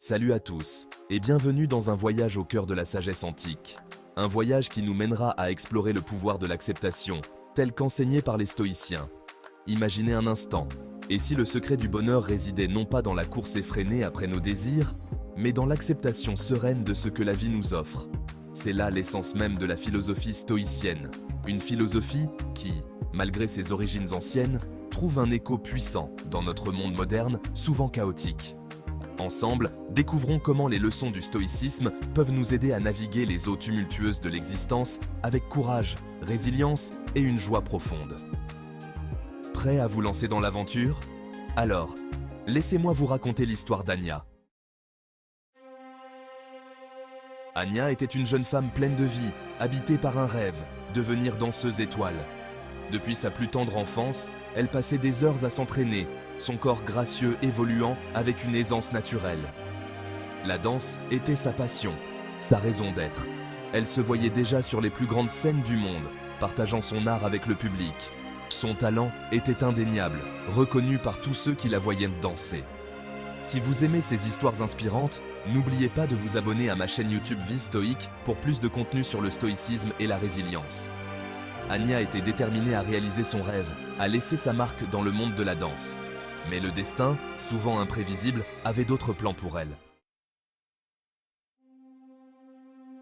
Salut à tous, et bienvenue dans un voyage au cœur de la sagesse antique. Un voyage qui nous mènera à explorer le pouvoir de l'acceptation, tel qu'enseigné par les stoïciens. Imaginez un instant, et si le secret du bonheur résidait non pas dans la course effrénée après nos désirs, mais dans l'acceptation sereine de ce que la vie nous offre. C'est là l'essence même de la philosophie stoïcienne, une philosophie qui, malgré ses origines anciennes, trouve un écho puissant dans notre monde moderne, souvent chaotique. Ensemble, découvrons comment les leçons du stoïcisme peuvent nous aider à naviguer les eaux tumultueuses de l'existence avec courage, résilience et une joie profonde. Prêt à vous lancer dans l'aventure? Alors, laissez-moi vous raconter l'histoire d'Anya. Anya était une jeune femme pleine de vie, habitée par un rêve, devenir danseuse étoile. Depuis sa plus tendre enfance, elle passait des heures à s'entraîner, son corps gracieux évoluant avec une aisance naturelle. La danse était sa passion, sa raison d'être. Elle se voyait déjà sur les plus grandes scènes du monde, partageant son art avec le public. Son talent était indéniable, reconnu par tous ceux qui la voyaient danser. Si vous aimez ces histoires inspirantes, n'oubliez pas de vous abonner à ma chaîne YouTube Vie Stoïque pour plus de contenu sur le stoïcisme et la résilience. Anya était déterminée à réaliser son rêve, à laisser sa marque dans le monde de la danse. Mais le destin, souvent imprévisible, avait d'autres plans pour elle.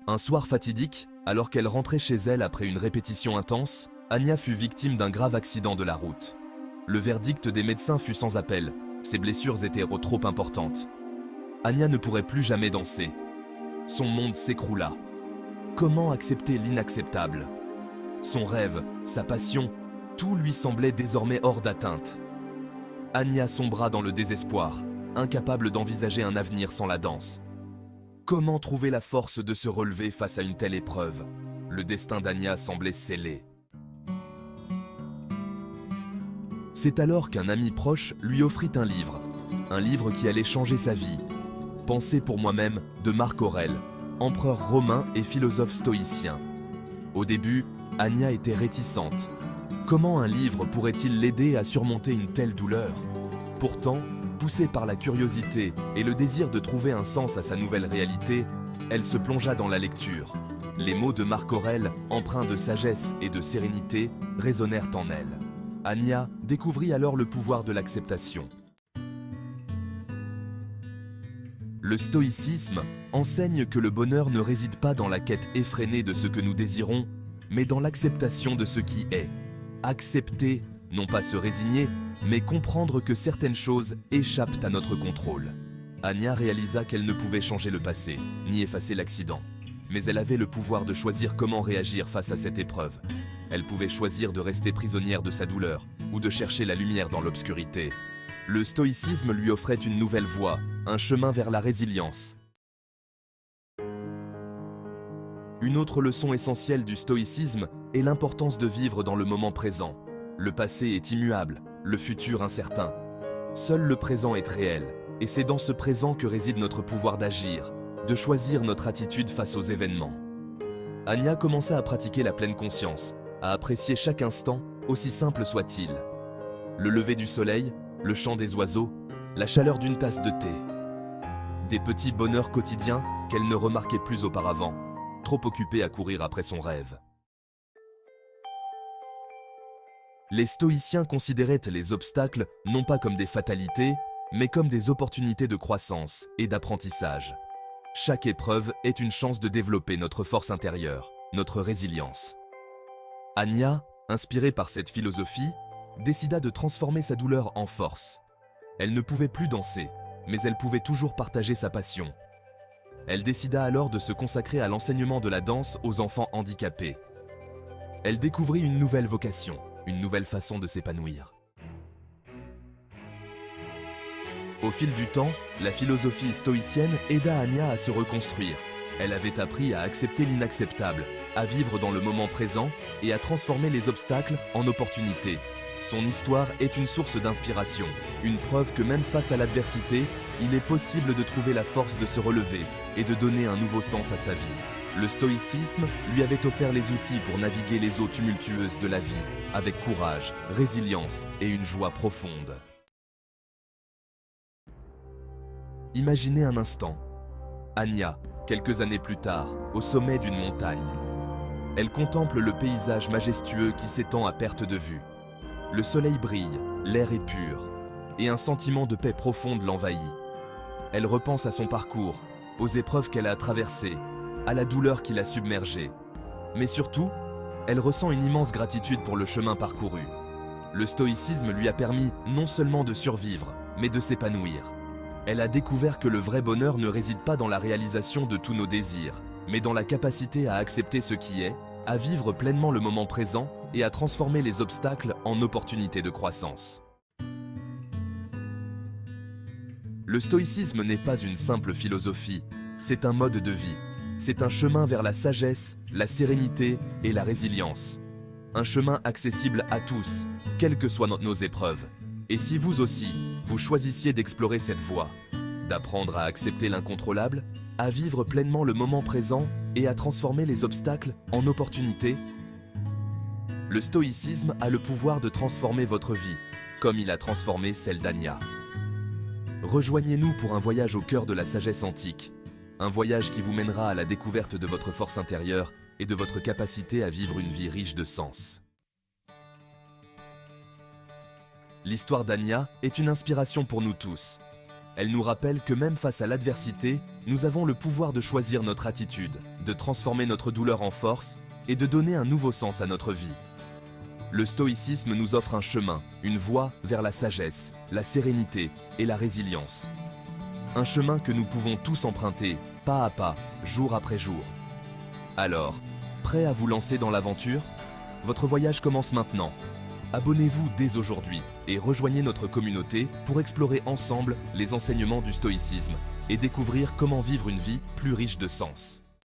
Un soir fatidique, alors qu'elle rentrait chez elle après une répétition intense, Anya fut victime d'un grave accident de la route. Le verdict des médecins fut sans appel, ses blessures étaient trop importantes. Anya ne pourrait plus jamais danser. Son monde s'écroula. Comment accepter l'inacceptable? Son rêve, sa passion, tout lui semblait désormais hors d'atteinte. Anya sombra dans le désespoir, incapable d'envisager un avenir sans la danse. Comment trouver la force de se relever face à une telle épreuve? Le destin d'Anya semblait scellé. C'est alors qu'un ami proche lui offrit un livre qui allait changer sa vie. Pensée pour moi-même de Marc Aurèle, empereur romain et philosophe stoïcien. Au début, Anya était réticente. Comment un livre pourrait-il l'aider à surmonter une telle douleur? Pourtant, poussée par la curiosité et le désir de trouver un sens à sa nouvelle réalité, elle se plongea dans la lecture. Les mots de Marc Aurèle, empreints de sagesse et de sérénité, résonnèrent en elle. Anya découvrit alors le pouvoir de l'acceptation. Le stoïcisme enseigne que le bonheur ne réside pas dans la quête effrénée de ce que nous désirons, mais dans l'acceptation de ce qui est. Accepter, non pas se résigner, mais comprendre que certaines choses échappent à notre contrôle. Anya réalisa qu'elle ne pouvait changer le passé, ni effacer l'accident. Mais elle avait le pouvoir de choisir comment réagir face à cette épreuve. Elle pouvait choisir de rester prisonnière de sa douleur, ou de chercher la lumière dans l'obscurité. Le stoïcisme lui offrait une nouvelle voie, un chemin vers la résilience. Une autre leçon essentielle du stoïcisme est l'importance de vivre dans le moment présent. Le passé est immuable, le futur incertain. Seul le présent est réel, et c'est dans ce présent que réside notre pouvoir d'agir, de choisir notre attitude face aux événements. Anya commença à pratiquer la pleine conscience, à apprécier chaque instant, aussi simple soit-il. Le lever du soleil, le chant des oiseaux, la chaleur d'une tasse de thé. Des petits bonheurs quotidiens qu'elle ne remarquait plus auparavant, trop occupée à courir après son rêve. Les stoïciens considéraient les obstacles non pas comme des fatalités, mais comme des opportunités de croissance et d'apprentissage. Chaque épreuve est une chance de développer notre force intérieure, notre résilience. Anya, inspirée par cette philosophie, décida de transformer sa douleur en force. Elle ne pouvait plus danser, mais elle pouvait toujours partager sa passion. Elle décida alors de se consacrer à l'enseignement de la danse aux enfants handicapés. Elle découvrit une nouvelle vocation, une nouvelle façon de s'épanouir. Au fil du temps, la philosophie stoïcienne aida Anya à se reconstruire. Elle avait appris à accepter l'inacceptable, à vivre dans le moment présent et à transformer les obstacles en opportunités. Son histoire est une source d'inspiration, une preuve que même face à l'adversité, il est possible de trouver la force de se relever et de donner un nouveau sens à sa vie. Le stoïcisme lui avait offert les outils pour naviguer les eaux tumultueuses de la vie, avec courage, résilience et une joie profonde. Imaginez un instant. Anya, quelques années plus tard, au sommet d'une montagne. Elle contemple le paysage majestueux qui s'étend à perte de vue. Le soleil brille, l'air est pur, et un sentiment de paix profonde l'envahit. Elle repense à son parcours, aux épreuves qu'elle a traversées, à la douleur qui l'a submergée. Mais surtout, elle ressent une immense gratitude pour le chemin parcouru. Le stoïcisme lui a permis non seulement de survivre, mais de s'épanouir. Elle a découvert que le vrai bonheur ne réside pas dans la réalisation de tous nos désirs, mais dans la capacité à accepter ce qui est, à vivre pleinement le moment présent et à transformer les obstacles en opportunités de croissance. Le stoïcisme n'est pas une simple philosophie, c'est un mode de vie. C'est un chemin vers la sagesse, la sérénité et la résilience. Un chemin accessible à tous, quelles que soient nos épreuves. Et si vous aussi, vous choisissiez d'explorer cette voie, d'apprendre à accepter l'incontrôlable, à vivre pleinement le moment présent et à transformer les obstacles en opportunités, le stoïcisme a le pouvoir de transformer votre vie, comme il a transformé celle d'Anya. Rejoignez-nous pour un voyage au cœur de la sagesse antique, un voyage qui vous mènera à la découverte de votre force intérieure et de votre capacité à vivre une vie riche de sens. L'histoire d'Anya est une inspiration pour nous tous. Elle nous rappelle que même face à l'adversité, nous avons le pouvoir de choisir notre attitude, de transformer notre douleur en force et de donner un nouveau sens à notre vie. Le stoïcisme nous offre un chemin, une voie vers la sagesse, la sérénité et la résilience. Un chemin que nous pouvons tous emprunter, pas à pas, jour après jour. Alors, prêt à vous lancer dans l'aventure? Votre voyage commence maintenant. Abonnez-vous dès aujourd'hui et rejoignez notre communauté pour explorer ensemble les enseignements du stoïcisme et découvrir comment vivre une vie plus riche de sens.